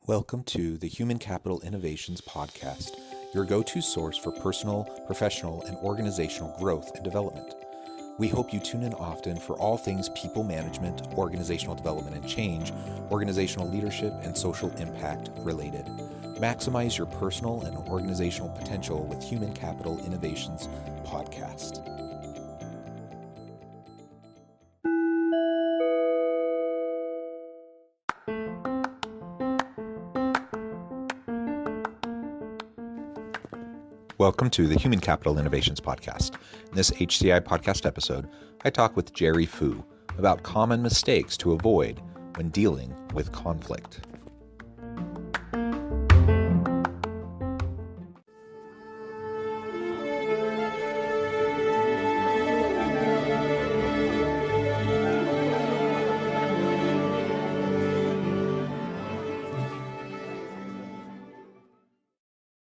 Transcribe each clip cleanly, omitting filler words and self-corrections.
Welcome to the Human Capital Innovations Podcast, your go-to source for personal, professional, and organizational growth and development. We hope you tune in often for all things people management, organizational development and change, organizational leadership, and social impact related. Maximize your personal and organizational potential with Human Capital Innovations Podcast. Welcome to the Human Capital Innovations Podcast. In this HCI podcast episode, I talk with Jerry Fu about common mistakes to avoid when dealing with conflict.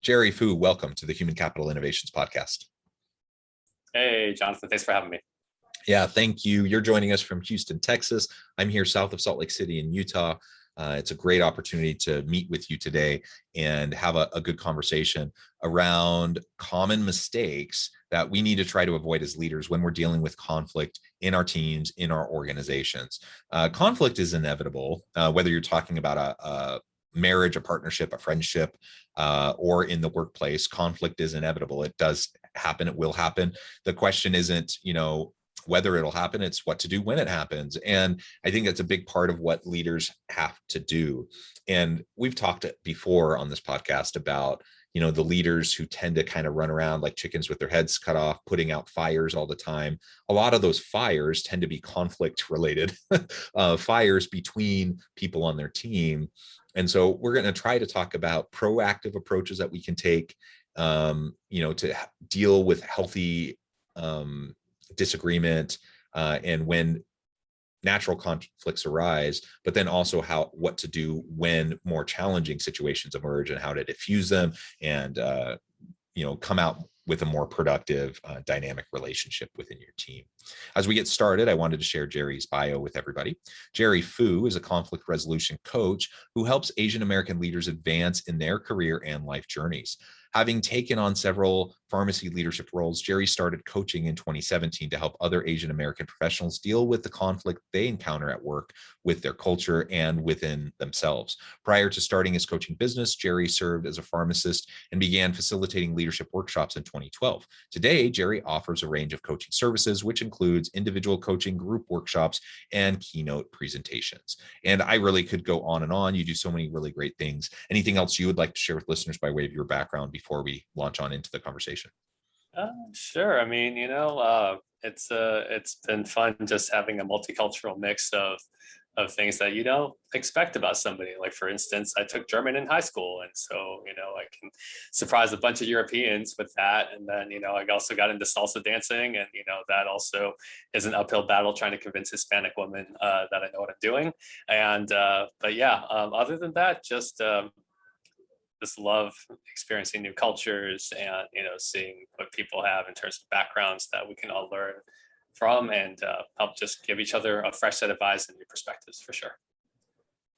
Jerry Fu, welcome to the Human Capital Innovations Podcast. Hey, Jonathan, thanks for having me. Yeah, thank you. You're joining us from Houston, Texas. I'm here south of Salt Lake City in Utah. It's a great opportunity to meet with you today and have a good conversation around common mistakes that we need to try to avoid as leaders when we're dealing with conflict in our teams, in our organizations. Conflict is inevitable, whether you're talking about a marriage, a partnership, a friendship, or in the workplace. Conflict is inevitable. It does happen. It will happen. The question isn't, whether it'll happen, it's what to do when it happens. And I think that's a big part of what leaders have to do. And we've talked before on this podcast about, the leaders who tend to kind of run around like chickens with their heads cut off, putting out fires all the time. A lot of those fires tend to be conflict related, fires between people on their team. And so we're going to try to talk about proactive approaches that we can take, to deal with healthy disagreement and when natural conflicts arise, but then also what to do when more challenging situations emerge and how to diffuse them and, come out with a more productive dynamic relationship within your team. As we get started, I wanted to share Jerry's bio with everybody. Jerry Fu is a conflict resolution coach who helps Asian American leaders advance in their career and life journeys. Having taken on several pharmacy leadership roles, Jerry started coaching in 2017 to help other Asian American professionals deal with the conflict they encounter at work with their culture and within themselves. Prior to starting his coaching business, Jerry served as a pharmacist and began facilitating leadership workshops in 2012. Today, Jerry offers a range of coaching services, which includes individual coaching, group workshops, and keynote presentations. And I really could go on and on. You do so many really great things. Anything else you would like to share with listeners by way of your background before we launch on into the conversation? Sure. I mean, it's been fun just having a multicultural mix of things that you don't expect about somebody. Like, for instance, I took German in high school, and so I can surprise a bunch of Europeans with that. And then I also got into salsa dancing, and that also is an uphill battle trying to convince Hispanic women that I know what I'm doing. And but yeah, other than that, just love experiencing new cultures and seeing what people have in terms of backgrounds that we can all learn from and help just give each other a fresh set of eyes and new perspectives, for sure.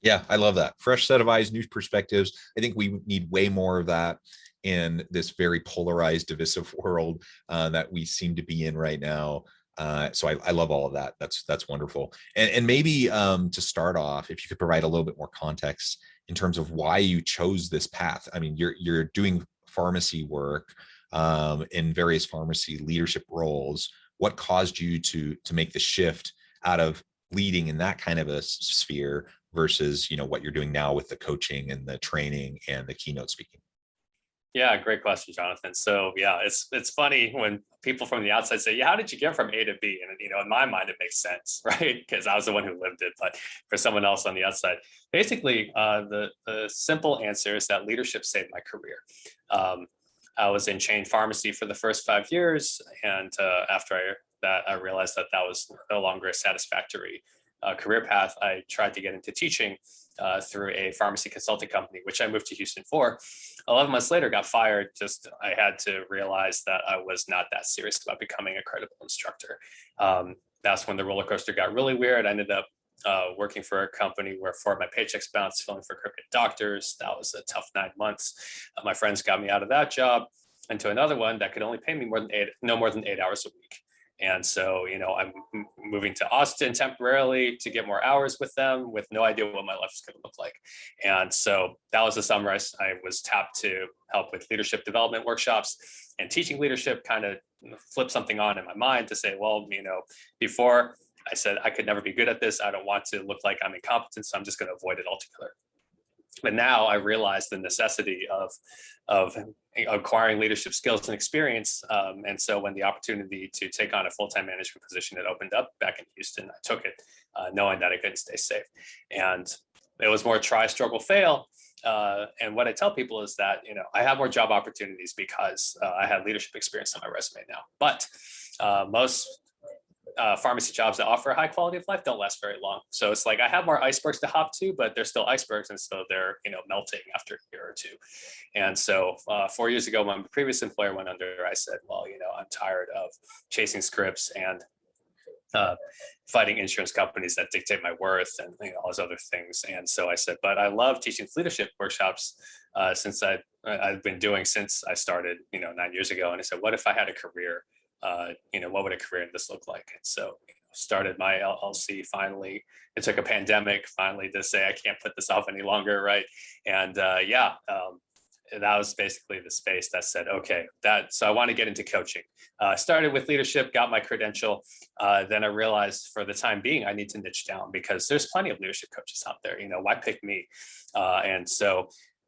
Yeah, I love that. Fresh set of eyes, new perspectives. I think we need way more of that in this very polarized, divisive world that we seem to be in right now. So I love all of that. That's wonderful. And maybe to start off, if you could provide a little bit more context in terms of why you chose this path. I mean, you're doing pharmacy work in various pharmacy leadership roles. What caused you to make the shift out of leading in that kind of a sphere versus what you're doing now with the coaching and the training and the keynote speaking? Yeah, great question, Jonathan. So yeah, it's funny when people from the outside say, "Yeah, how did you get from A to B?" And in my mind, it makes sense, right? Because I was the one who lived it. But for someone else on the outside, basically, the simple answer is that leadership saved my career. I was in chain pharmacy for the first 5 years, and after I realized that was no longer a satisfactory career path. I tried to get into teaching through a pharmacy consulting company, which I moved to Houston for. 11 months later, got fired. I had to realize that I was not that serious about becoming a credible instructor. That's when the roller coaster got really weird. I ended up working for a company where 4 of my paychecks bounced, filling for crooked doctors. That was a tough 9 months. My friends got me out of that job into another one that could only pay me no more than 8 hours a week. And so, I'm moving to Austin temporarily to get more hours with them, with no idea what my life is going to look like. And so that was the summer I was tapped to help with leadership development workshops, and teaching leadership kind of flipped something on in my mind to say, well, before I said I could never be good at this. I don't want to look like I'm incompetent, so I'm just going to avoid it altogether. But now I realize the necessity of acquiring leadership skills and experience. And so when the opportunity to take on a full-time management position had opened up back in Houston, I took it, knowing that I couldn't stay safe. And it was more try, struggle, fail. And what I tell people is that, I have more job opportunities because I had leadership experience on my resume now. But most pharmacy jobs that offer a high quality of life don't last very long. So it's like I have more icebergs to hop to, but they're still icebergs, and so they're melting after a year or two. And so 4 years ago, when my previous employer went under, I said, well, I'm tired of chasing scripts and fighting insurance companies that dictate my worth and all those other things. And so I said, but I love teaching leadership workshops since I've been doing since I started 9 years ago. And I said, what if I had a career? What would a career in this look like? And so started my LLC finally. It took a pandemic finally to say I can't put this off any longer, right? And that was basically the space that said, okay, so I want to get into coaching. Started with leadership, got my credential. Then I realized for the time being, I need to niche down because there's plenty of leadership coaches out there. Why pick me? And so,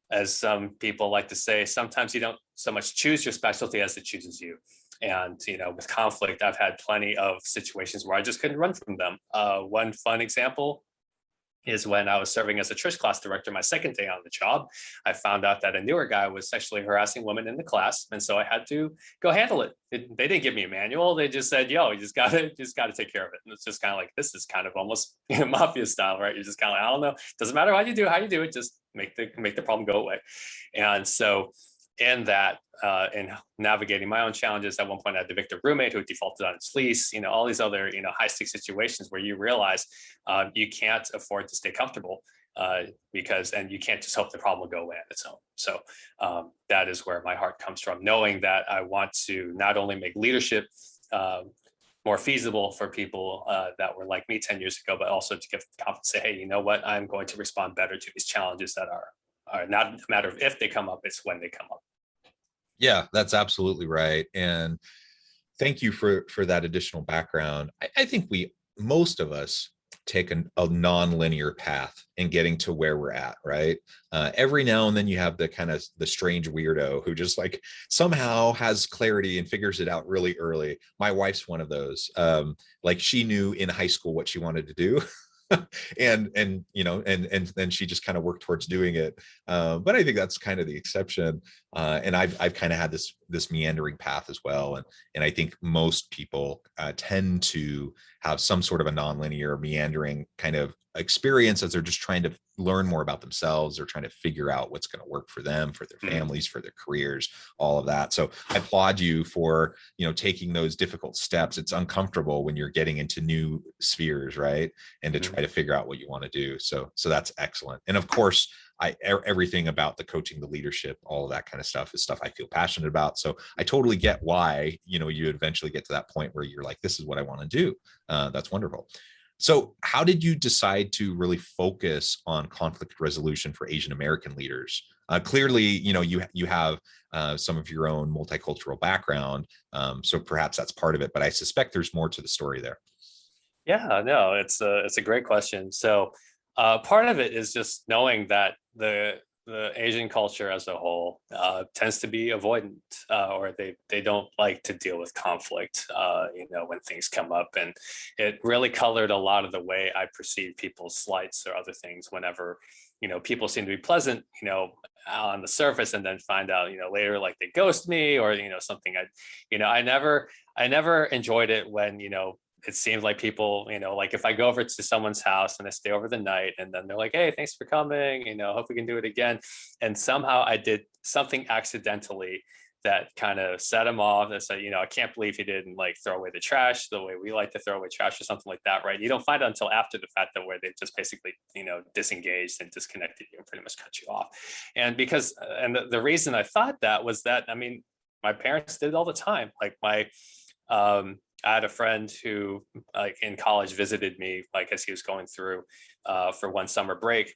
as some people like to say, sometimes you don't so much choose your specialty as it chooses you. And, with conflict, I've had plenty of situations where I just couldn't run from them. One fun example is when I was serving as a Trish class director, my second day on the job, I found out that a newer guy was sexually harassing women in the class. And so I had to go handle it. They didn't give me a manual. They just said, yo, you just gotta take care of it. And it's just kind of like, this is kind of almost mafia style, right? You're just kind of like, I don't know. Doesn't matter how you do it, just make the problem go away. And so in that, in navigating my own challenges, at one point I had to evict a roommate who defaulted on his lease, all these other, high stakes situations where you realize you can't afford to stay comfortable and you can't just hope the problem will go away on its own. So that is where my heart comes from, knowing that I want to not only make leadership more feasible for people that were like me 10 years ago, but also to give confidence, say, hey, you know what, I'm going to respond better to these challenges that are not a matter of if they come up, it's when they come up. Yeah, that's absolutely right. And thank you for that additional background. I think most of us take a non-linear path in getting to where we're at, right? Every now and then you have the strange weirdo who just like somehow has clarity and figures it out really early. My wife's one of those. Like she knew in high school what she wanted to do. and then she just kind of worked towards doing it. But I think that's kind of the exception. And I've kind of had this meandering path as well. And I think most people tend to have some sort of a nonlinear meandering kind of experience as they're just trying to learn more about themselves. They're trying to figure out what's going to work for them, for their families, for their careers, all of that. So I applaud you for, taking those difficult steps. It's uncomfortable when you're getting into new spheres, right? And to try to figure out what you want to do. So that's excellent. And of course, everything about the coaching, the leadership, all of that kind of stuff is stuff I feel passionate about. So I totally get why, you eventually get to that point where you're like, this is what I want to do. That's wonderful. So how did you decide to really focus on conflict resolution for Asian American leaders? Clearly, you have some of your own multicultural background. So perhaps that's part of it, but I suspect there's more to the story there. Yeah, no, it's a great question. So part of it is just knowing that the Asian culture as a whole tends to be avoidant, or they don't like to deal with conflict, when things come up. And it really colored a lot of the way I perceive people's slights or other things whenever, people seem to be pleasant, on the surface, and then find out, later, like they ghost me or, something. I never enjoyed it when, it seems like people, like if I go over to someone's house and I stay over the night and then they're like, hey, thanks for coming, hope we can do it again. And somehow I did something accidentally that kind of set him off. That said, I can't believe he didn't like throw away the trash the way we like to throw away trash or something like that, right? You don't find it until after the fact that where they've just basically, disengaged and disconnected you and pretty much cut you off. And the reason I thought that was that, I mean, my parents did it all the time. Like I had a friend who like in college visited me, like as he was going through for one summer break.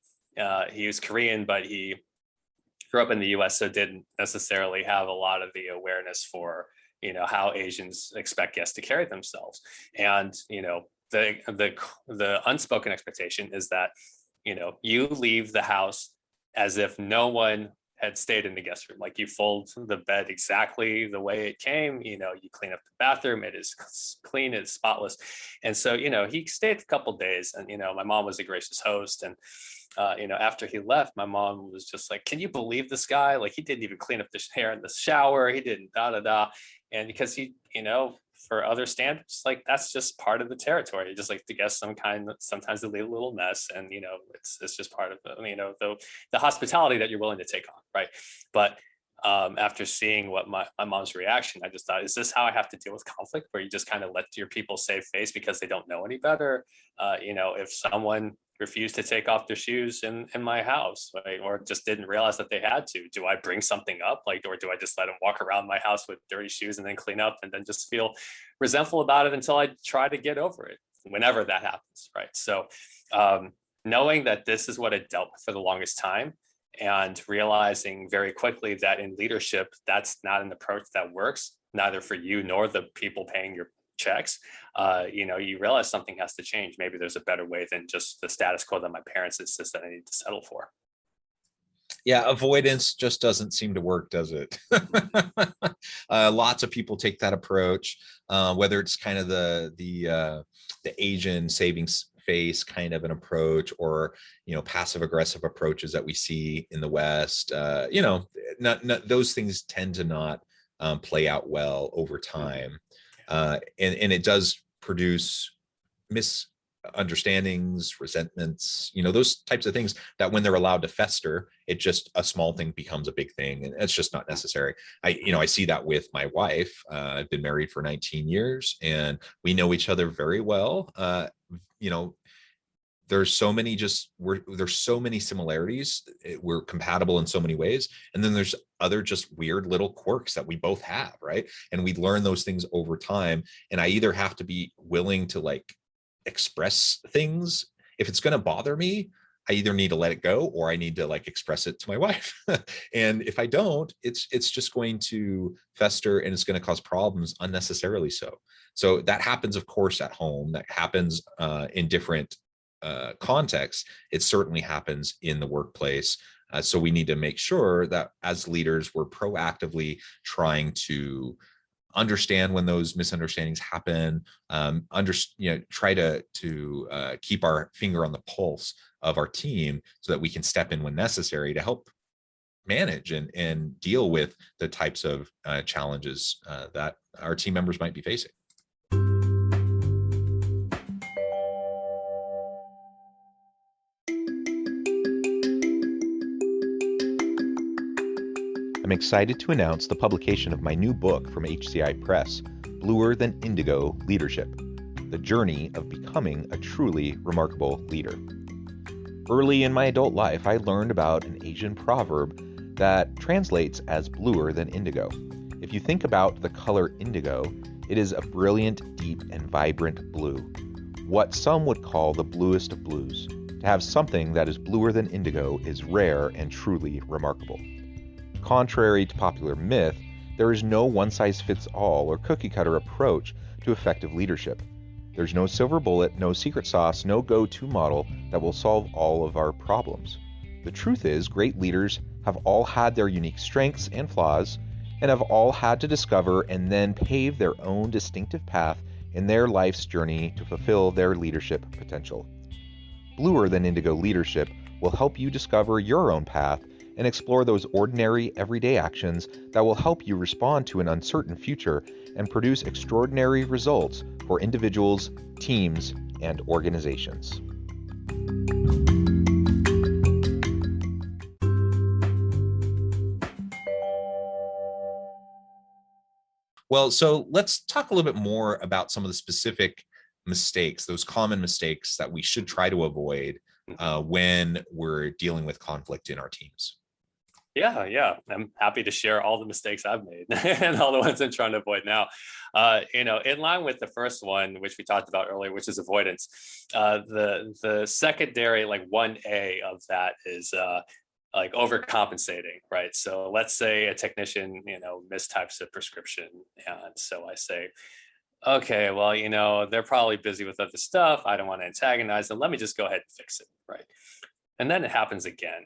He was Korean, but he grew up in the US, so didn't necessarily have a lot of the awareness for, how Asians expect guests to carry themselves. And, the unspoken expectation is that, you leave the house as if no one had stayed in the guest room. Like you fold the bed exactly the way it came, you clean up the bathroom, it is clean, it's spotless. And so, he stayed a couple days, and, my mom was a gracious host. And after he left, my mom was just like, can you believe this guy? Like he didn't even clean up the hair in the shower. He didn't And because he, for other standards, like that's just part of the territory. You just like to guess sometimes they leave a little mess, and, it's just part of the hospitality that you're willing to take on. Right. But after seeing what my mom's reaction, I just thought, is this how I have to deal with conflict, where you just kind of let your people save face because they don't know any better? If someone refused to take off their shoes in my house, right, or just didn't realize that they had to, do I bring something up, like, or do I just let them walk around my house with dirty shoes and then clean up and then just feel resentful about it until I try to get over it, whenever that happens, right? So knowing that this is what I dealt with for the longest time, and realizing very quickly that in leadership, that's not an approach that works, neither for you nor the people paying your checks. You realize something has to change. Maybe there's a better way than just the status quo that my parents insist that I need to settle for. Yeah, avoidance just doesn't seem to work, does it? Lots of people take that approach, whether it's kind of the Asian savings face kind of an approach, or passive aggressive approaches that we see in the West. Not those things tend to not play out well over time, and it does produce misunderstandings, resentments, those types of things that when they're allowed to fester, it just, a small thing becomes a big thing, and it's just not necessary. I see that with my wife. I've been married for 19 years and we know each other very well. There's so many there's so many similarities. We're compatible in so many ways. And then there's other just weird little quirks that we both have, right? And we learn those things over time. And I either have to be willing to like express things. If it's going to bother me, I either need to let it go, or I need to like express it to my wife. And if I don't, it's just going to fester, and it's going to cause problems unnecessarily. So that happens, of course, at home. That happens in different contexts. It certainly happens in the workplace. So we need to make sure that as leaders, we're proactively trying to understand when those misunderstandings happen, try to keep our finger on the pulse of our team so that we can step in when necessary to help manage and deal with the types of challenges that our team members might be facing. I'm excited to announce the publication of my new book from HCI Press, Bluer Than Indigo Leadership: The Journey of Becoming a Truly Remarkable Leader. Early in my adult life, I learned about an Asian proverb that translates as bluer than indigo. If you think about the color indigo, it is a brilliant, deep, and vibrant blue, what some would call the bluest of blues. To have something that is bluer than indigo is rare and truly remarkable. Contrary to popular myth, there is no one-size-fits-all or cookie-cutter approach to effective leadership. There's no silver bullet, no secret sauce, no go-to model that will solve all of our problems. The truth is, great leaders have all had their unique strengths and flaws, and have all had to discover and then pave their own distinctive path in their life's journey to fulfill their leadership potential. Bluer Than Indigo Leadership will help you discover your own path and explore those ordinary, everyday actions that will help you respond to an uncertain future and produce extraordinary results for individuals, teams, and organizations. Well, so let's talk a little bit more about some of the specific mistakes, those common mistakes that we should try to avoid when we're dealing with conflict in our teams. Yeah, yeah. I'm happy to share all the mistakes I've made and all the ones I'm trying to avoid now. In line with the first one, which we talked about earlier, which is avoidance. The secondary, like 1A of that is like overcompensating, right? So let's say a technician, mistypes a prescription. And so I say, okay, well, they're probably busy with other stuff. I don't want to antagonize them. Let me just go ahead and fix it, right? And then it happens again.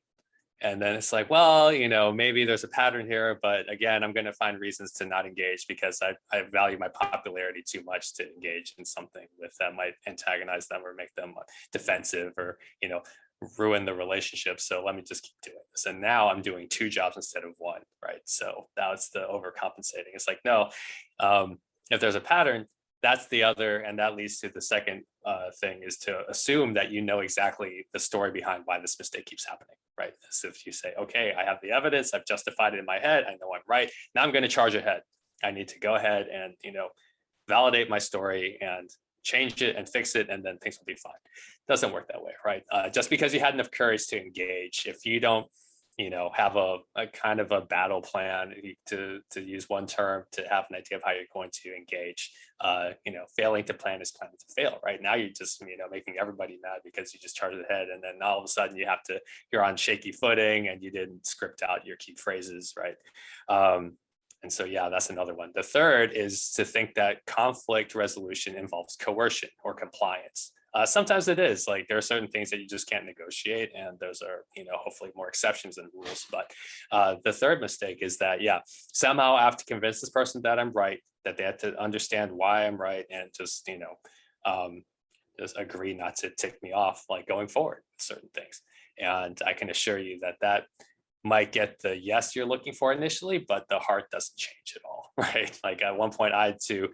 And then it's like, well, maybe there's a pattern here, but again, I'm going to find reasons to not engage because I value my popularity too much to engage in something with that might antagonize them or make them defensive or, ruin the relationship. So let me just keep doing this. And now I'm doing two jobs instead of one, right? So that's the overcompensating. It's like, no, if there's a pattern, that's the other, and that leads to the second thing is to assume that you know exactly the story behind why this mistake keeps happening, right? So if you say, okay, I have the evidence, I've justified it in my head, I know I'm right, now I'm going to charge ahead. I need to go ahead and, validate my story and change it and fix it, and then things will be fine. Doesn't work that way, right? Just because you had enough courage to engage, if you don't have a kind of a battle plan, to use one term, to have an idea of how you're going to engage, failing to plan is planning to fail, right? Now you're just, making everybody mad because you just charged ahead, and then all of a sudden you're on shaky footing and you didn't script out your key phrases, right? And so, yeah, that's another one. The third is to think that conflict resolution involves coercion or compliance. Sometimes it is, like there are certain things that you just can't negotiate, and those are, hopefully more exceptions than rules. But the third mistake is that, yeah, somehow I have to convince this person that I'm right, that they have to understand why I'm right, and just, just agree not to tick me off, like going forward with certain things. And I can assure you that that might get the yes you're looking for initially, but the heart doesn't change at all, right? Like at one point I had to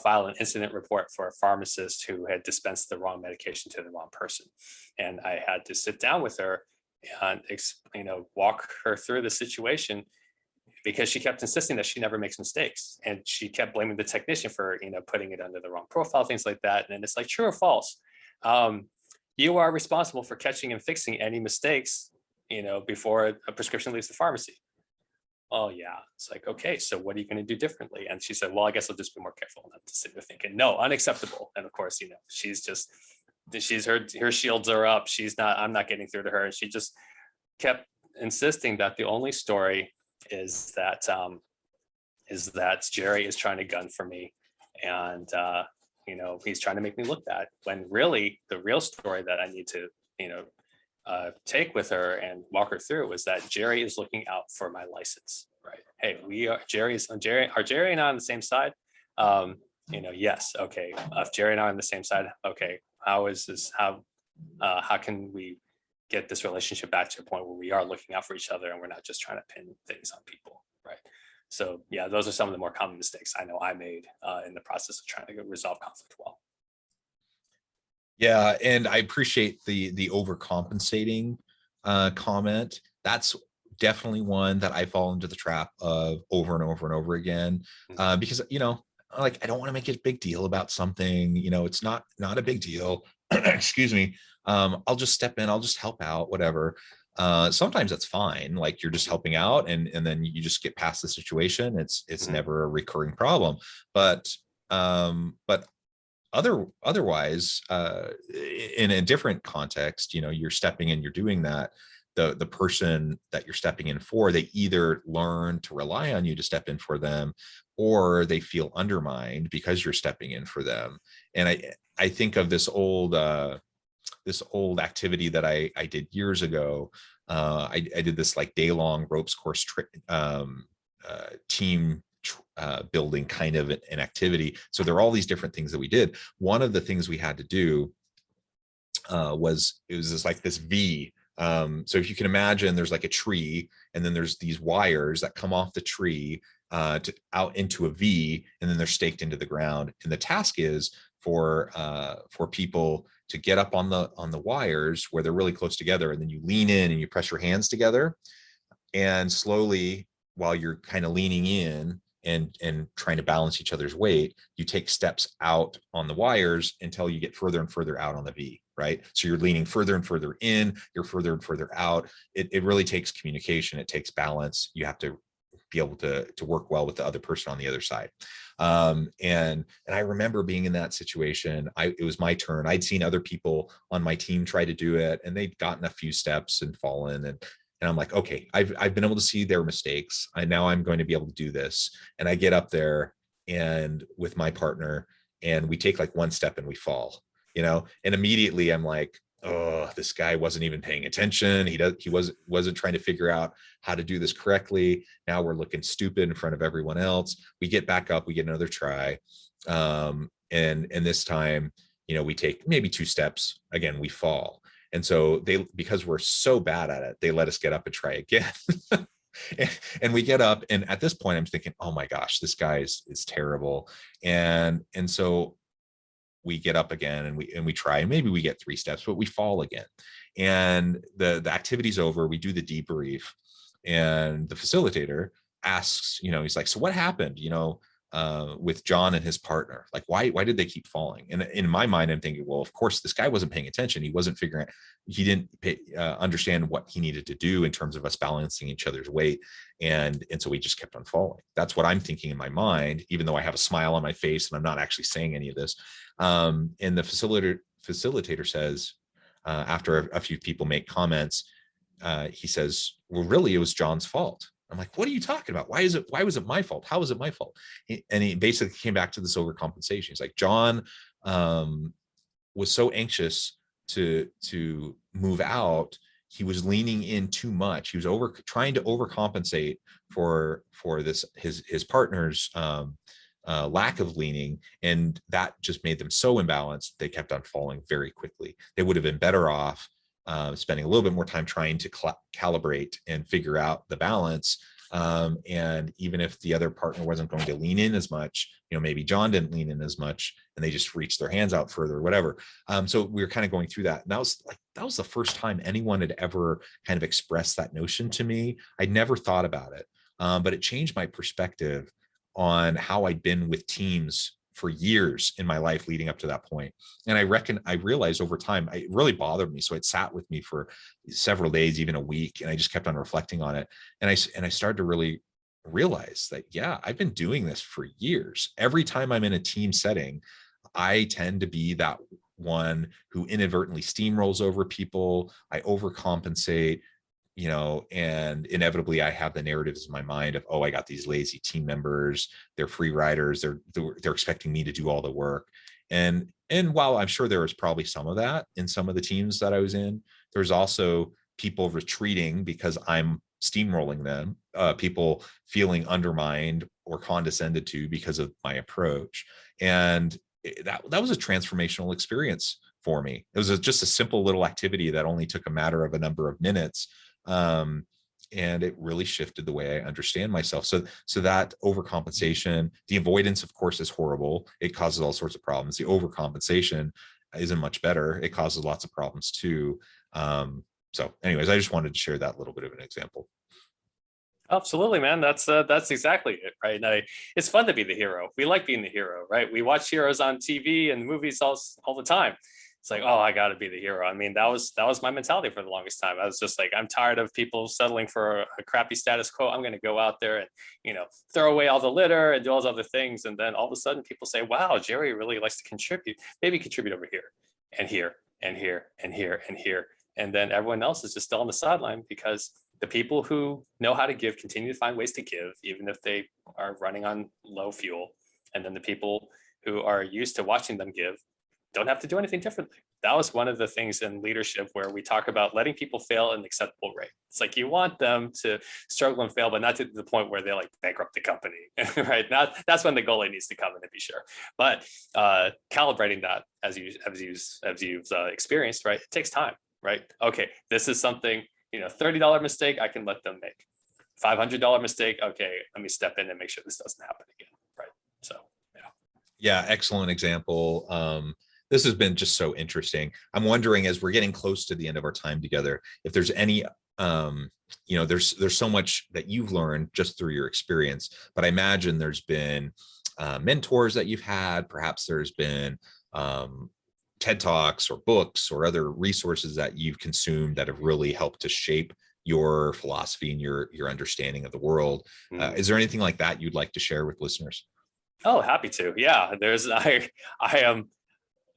file an incident report for a pharmacist who had dispensed the wrong medication to the wrong person. And I had to sit down with her and, walk her through the situation, because she kept insisting that she never makes mistakes. And she kept blaming the technician for, putting it under the wrong profile, things like that. And it's like, true or false? You are responsible for catching and fixing any mistakes, before a prescription leaves the pharmacy. Oh yeah. It's like, okay, so what are you going to do differently? And she said, well, I guess I'll just be more careful. And I'm just sitting there thinking, no, unacceptable. And of course, her shields are up. I'm not getting through to her. And she just kept insisting that the only story is that Jerry is trying to gun for me. And, he's trying to make me look bad, when really the real story that I need to, take with her and walk her through was that Jerry is looking out for my license, right? Hey, Jerry and I on the same side? Yes. Okay. If Jerry and I are on the same side, okay. How can we get this relationship back to a point where we are looking out for each other and we're not just trying to pin things on people, right? So yeah, those are some of the more common mistakes I know I made in the process of trying to resolve conflict well. Yeah, and I appreciate the overcompensating comment. That's definitely one that I fall into the trap of over and over and over again, because like I don't want to make a big deal about something. It's not a big deal. Excuse me. I'll just step in. I'll just help out. Whatever. Sometimes that's fine. Like you're just helping out, and then you just get past the situation. It's never a recurring problem. But otherwise, in a different context, you're stepping in, you're doing that. The person that you're stepping in for, they either learn to rely on you to step in for them, or they feel undermined because you're stepping in for them. And I think of this old activity that I did years ago. I did this like day-long ropes course team building kind of an activity. So there are all these different things that we did. One of the things we had to do was this V. So if you can imagine, there's like a tree, and then there's these wires that come off the tree out into a V, and then they're staked into the ground. And the task is for people to get up on the wires where they're really close together, and then you lean in and you press your hands together, and slowly, while you're kind of leaning in and trying to balance each other's weight, you take steps out on the wires until you get further and further out on the V, right? So you're leaning further and further in, you're further and further out. It really takes communication. It takes balance. You have to be able to work well with the other person on the other side. And I remember being in that situation. It was my turn. I'd seen other people on my team try to do it, and they'd gotten a few steps and fallen. And I'm like, okay, I've been able to see their mistakes. Now I'm going to be able to do this. And I get up there and with my partner, and we take like one step and we fall, and immediately I'm like, oh, this guy wasn't even paying attention. He wasn't trying to figure out how to do this correctly. Now we're looking stupid in front of everyone else. We get back up, we get another try. And this time, we take maybe 2 steps. Again, we fall. And so because we're so bad at it, they let us get up and try again. And we get up, and at this point I'm thinking, oh my gosh, this guy is terrible. And so we get up again and we try, and maybe we get 3 steps, but we fall again. And the activity's over. We do the debrief, and the facilitator asks, he's like, so what happened, with John and his partner? Like, why did they keep falling? And in my mind, I'm thinking, well, of course, this guy wasn't paying attention. He wasn't figuring, he didn't understand what he needed to do in terms of us balancing each other's weight. And so we just kept on falling. That's what I'm thinking in my mind, even though I have a smile on my face and I'm not actually saying any of this. And the facilitator says, after a few people make comments, he says, well, really, it was John's fault. I'm like, what are you talking about? Why was it my fault? How was it my fault? And he basically came back to this overcompensation. He's like, John was so anxious to move out. He was leaning in too much. He was trying to overcompensate for this, his partner's lack of leaning. And that just made them so imbalanced. They kept on falling very quickly. They would have been better off spending a little bit more time trying to calibrate and figure out the balance. And even if the other partner wasn't going to lean in as much, maybe John didn't lean in as much and they just reached their hands out further or whatever. So we were kind of going through that. And that was the first time anyone had ever kind of expressed that notion to me. I'd never thought about it, but it changed my perspective on how I'd been with teams for years in my life leading up to that point. And I realized over time, it really bothered me. So it sat with me for several days, even a week. And I just kept on reflecting on it. And I started to really realize that, yeah, I've been doing this for years. Every time I'm in a team setting, I tend to be that one who inadvertently steamrolls over people. I overcompensate, and inevitably I have the narratives in my mind of, oh, I got these lazy team members, they're free riders, they're expecting me to do all the work. And while I'm sure there was probably some of that in some of the teams that I was in, there's also people retreating because I'm steamrolling them, people feeling undermined or condescended to because of my approach. And that was a transformational experience for me. It was just a simple little activity that only took a matter of a number of minutes. And it really shifted the way I understand myself. So that overcompensation, the avoidance, of course, is horrible. It causes all sorts of problems. The overcompensation isn't much better. It causes lots of problems too. So anyways, I just wanted to share that little bit of an example. Absolutely, man. That's exactly it, right? And it's fun to be the hero. We like being the hero, right? We watch heroes on TV and movies all the time. It's like, oh, I got to be the hero. I mean, that was my mentality for the longest time. I was just like, I'm tired of people settling for a crappy status quo. I'm going to go out there and, throw away all the litter and do all those other things. And then all of a sudden people say, wow, Jerry really likes to contribute. Maybe contribute over here and here and here and here and here. And then everyone else is just still on the sideline because the people who know how to give continue to find ways to give, even if they are running on low fuel. And then the people who are used to watching them give don't have to do anything differently. That was one of the things in leadership where we talk about letting people fail at an acceptable rate. It's like you want them to struggle and fail, but not to the point where they like bankrupt the company, right? That's when the goalie needs to come in to be sure. But calibrating that as you've experienced, right? It takes time, right? Okay, this is something, $30 mistake I can let them make. $500 mistake, okay, let me step in and make sure this doesn't happen again, right? So yeah, excellent example. This has been just so interesting. I'm wondering, as we're getting close to the end of our time together, if there's any there's so much that you've learned just through your experience, but I imagine there's been mentors that you've had. Perhaps there's been TED Talks or books or other resources that you've consumed that have really helped to shape your philosophy and your understanding of the world. Is there anything like that you'd like to share with listeners? Oh, happy to. Yeah, I am.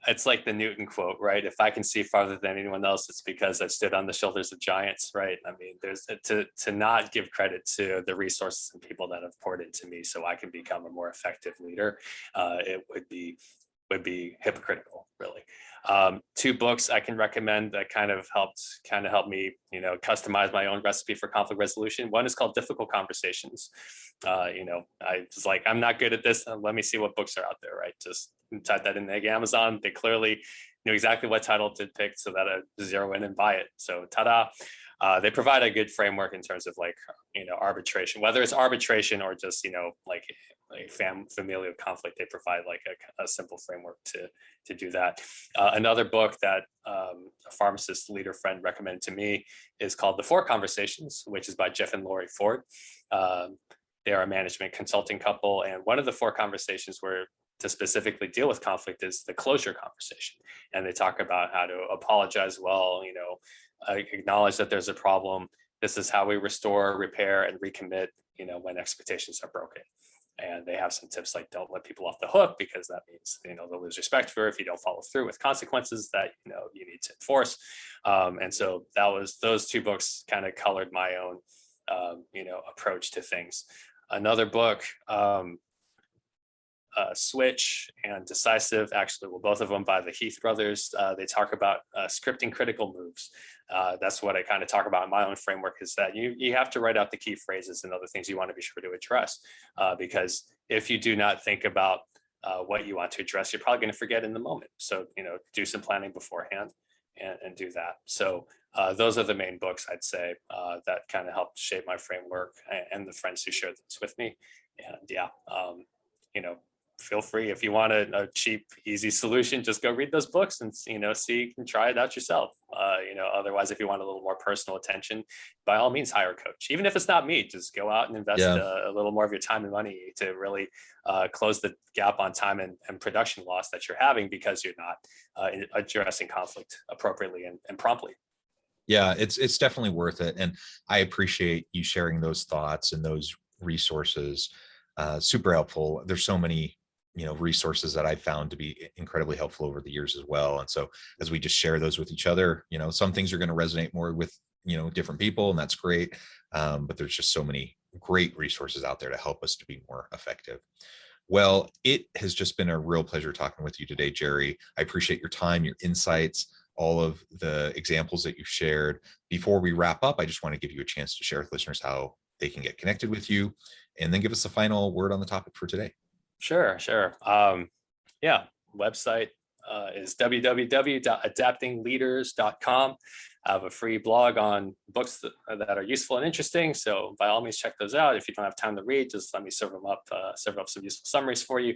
It's like the Newton quote, right? If I can see farther than anyone else, it's because I've stood on the shoulders of giants, right? I mean, there's to not give credit to the resources and people that have poured into me so I can become a more effective leader. It would be hypocritical, really. Two books I can recommend that kind of helped me, customize my own recipe for conflict resolution. One is called Difficult Conversations. I was like, I'm not good at this. Let me see what books are out there, right? Just type that in the Amazon. They clearly knew exactly what title to pick so that I zero in and buy it. So ta-da. They provide a good framework in terms of arbitration, whether it's arbitration or just, familial conflict. They provide like a simple framework to do that. Another book that a pharmacist leader friend recommended to me is called The Four Conversations, which is by Jeff and Lori Ford. They are a management consulting couple. And one of the four conversations were to specifically deal with conflict is the closure conversation. And they talk about how to apologize well, acknowledge that there's a problem. This is how we restore, repair, and recommit, when expectations are broken. And they have some tips like don't let people off the hook, because that means, they'll lose respect for if you don't follow through with consequences that, you need to enforce. And so those two books kind of colored my own, approach to things. Another book, Switch and Decisive, actually, both of them by the Heath brothers. They talk about scripting critical moves. That's what I kind of talk about in my own framework, is that you have to write out the key phrases and other things you want to be sure to address. Because if you do not think about what you want to address, you're probably going to forget in the moment. So, do some planning beforehand and do that. So those are the main books I'd say that kind of helped shape my framework, and the friends who shared this with me. And yeah, feel free, if you want a cheap, easy solution, just go read those books and see and try it out yourself. Otherwise, if you want a little more personal attention, by all means, hire a coach. Even if it's not me, just go out and invest a little more of your time and money to really close the gap on time and production loss that you're having because you're not addressing conflict appropriately and promptly. Yeah, it's definitely worth it. And I appreciate you sharing those thoughts and those resources. Super helpful. There's so many resources that I've found to be incredibly helpful over the years as well. And so as we just share those with each other, some things are going to resonate more with, different people, and that's great. But there's just so many great resources out there to help us to be more effective. Well, it has just been a real pleasure talking with you today, Jerry. I appreciate your time, your insights, all of the examples that you've shared. Before we wrap up, I just want to give you a chance to share with listeners how they can get connected with you, and then give us the final word on the topic for today. Sure. Website is www.adaptingleaders.com. I have a free blog on books that are useful and interesting. So by all means, check those out. If you don't have time to read, just let me serve up some useful summaries for you.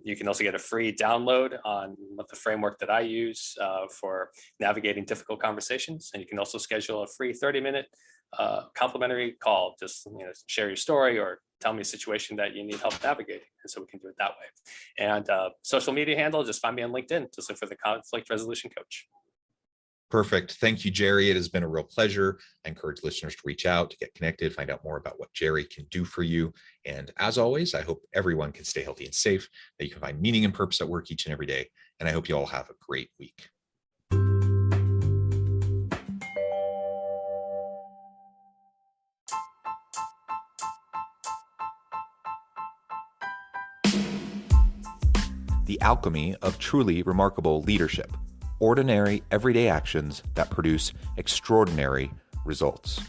You can also get a free download on the framework that I use for navigating difficult conversations. And you can also schedule a free 30-minute complimentary call. Just share your story or tell me a situation that you need help navigating, and so we can do it that way. And social media handle, just find me on LinkedIn. Just look for the Conflict Resolution Coach. Perfect. Thank you, Jerry. It has been a real pleasure. I encourage listeners to reach out, to get connected, find out more about what Jerry can do for you. And as always, I hope everyone can stay healthy and safe, that you can find meaning and purpose at work each and every day. And I hope you all have a great week. The alchemy of truly remarkable leadership. Ordinary, everyday actions that produce extraordinary results.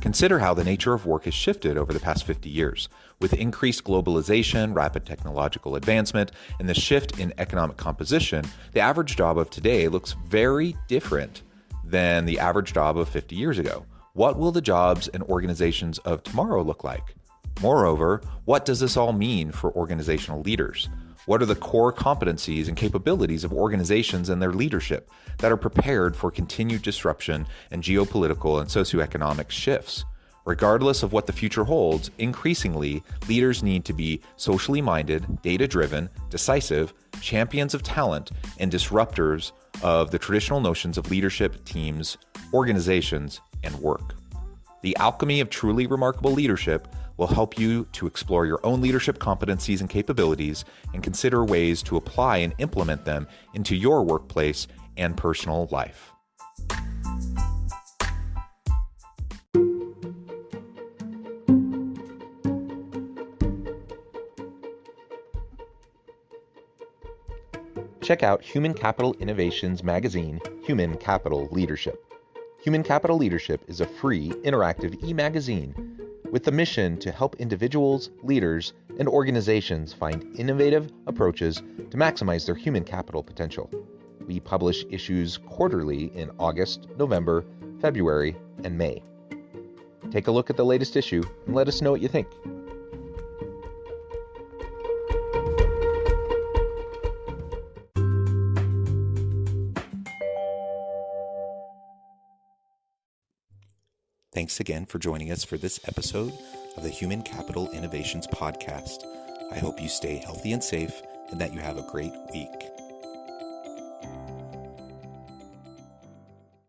Consider how the nature of work has shifted over the past 50 years. With increased globalization, rapid technological advancement, and the shift in economic composition, the average job of today looks very different than the average job of 50 years ago. What will the jobs and organizations of tomorrow look like? Moreover, what does this all mean for organizational leaders? What are the core competencies and capabilities of organizations and their leadership that are prepared for continued disruption and geopolitical and socioeconomic shifts? Regardless of what the future holds, increasingly, leaders need to be socially minded, data-driven, decisive, champions of talent, and disruptors of the traditional notions of leadership, teams, organizations, and work. The alchemy of truly remarkable leadership will help you to explore your own leadership competencies and capabilities and consider ways to apply and implement them into your workplace and personal life. Check out Human Capital Innovations magazine, Human Capital Leadership. Human Capital Leadership is a free, interactive e-magazine with the mission to help individuals, leaders, and organizations find innovative approaches to maximize their human capital potential. We publish issues quarterly in August, November, February, and May. Take a look at the latest issue and let us know what you think. Thanks again for joining us for this episode of the Human Capital Innovations Podcast. I hope you stay healthy and safe and that you have a great week.